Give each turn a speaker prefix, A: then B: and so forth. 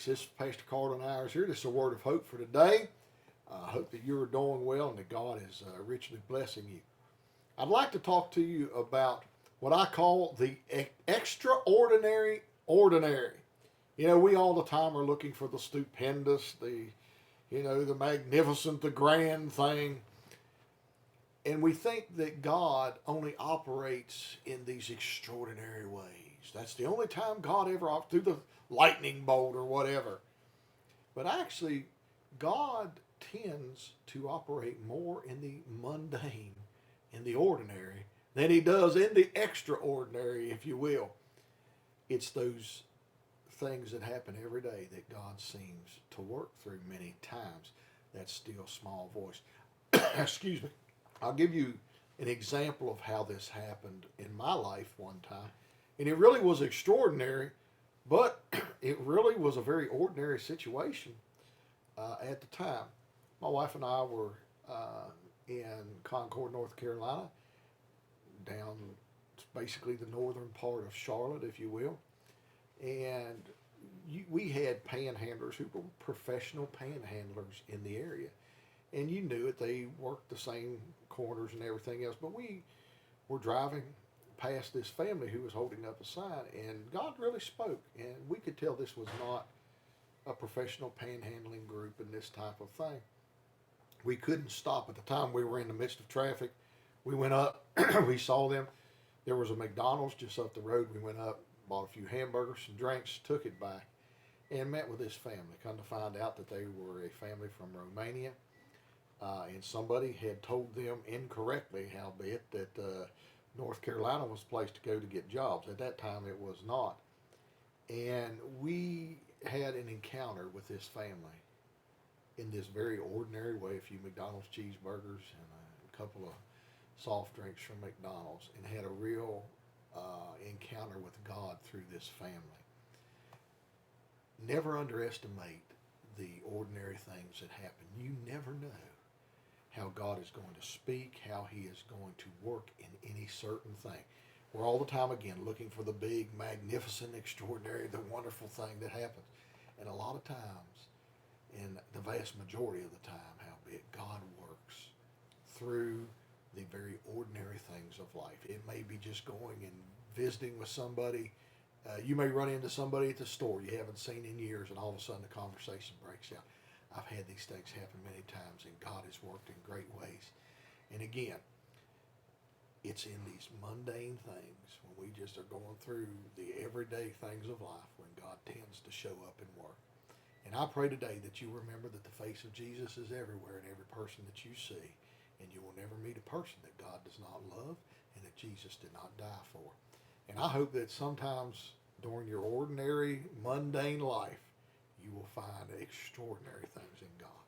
A: weeks. This is Pastor Carl and ours here. This is a word of hope for today. I hope that you are doing well and that God is richly blessing you. I'd like to talk to you about what I call the extraordinary ordinary. You know, we all the time are looking for the stupendous, the magnificent, the grand thing. And we think that God only operates in these extraordinary ways. That's the only time God ever operates, through the lightning bolt or whatever. But actually, God tends to operate more in the mundane, in the ordinary, than he does in the extraordinary, if you will. It's those things that happen every day that God seems to work through many times. That still small voice. Excuse me. I'll give you an example of how this happened in my life one time. And it really was extraordinary, but it really was a very ordinary situation at the time. My wife and I were in Concord, North Carolina, down basically the northern part of Charlotte, if you will. And we had panhandlers who were professional panhandlers in the area. And you knew it, they worked the same corners and everything else. But we were driving past this family who was holding up a sign, and God really spoke. And we could tell this was not a professional panhandling group and this type of thing. We couldn't stop at the time. We were in the midst of traffic. We went up, we saw them. There was a McDonald's just up the road. We went up, bought a few hamburgers, some drinks, took it back, and met with this family. Come to find out that they were a family from Romania. And somebody had told them incorrectly, howbeit, that North Carolina was the place to go to get jobs. At that time, it was not. And we had an encounter with this family in this very ordinary way, a few McDonald's cheeseburgers and a couple of soft drinks from McDonald's, and had a real encounter with God through this family. Never underestimate the ordinary things that happen. You never know how God is going to speak, how he is going to work in any certain thing. We're all the time, again, looking for the big, magnificent, extraordinary, the wonderful thing that happens. And a lot of times, and the vast majority of the time, howbeit, God works through the very ordinary things of life. It may be just going and visiting with somebody. You may run into somebody at the store you haven't seen in years, and all of a sudden the conversation breaks out. I've had these things happen many times, and God has worked in great ways. And again, it's in these mundane things, when we just are going through the everyday things of life, when God tends to show up and work. And I pray today that you remember that the face of Jesus is everywhere in every person that you see, and you will never meet a person that God does not love and that Jesus did not die for. And I hope that sometimes during your ordinary, mundane life, you will find extraordinary things in God.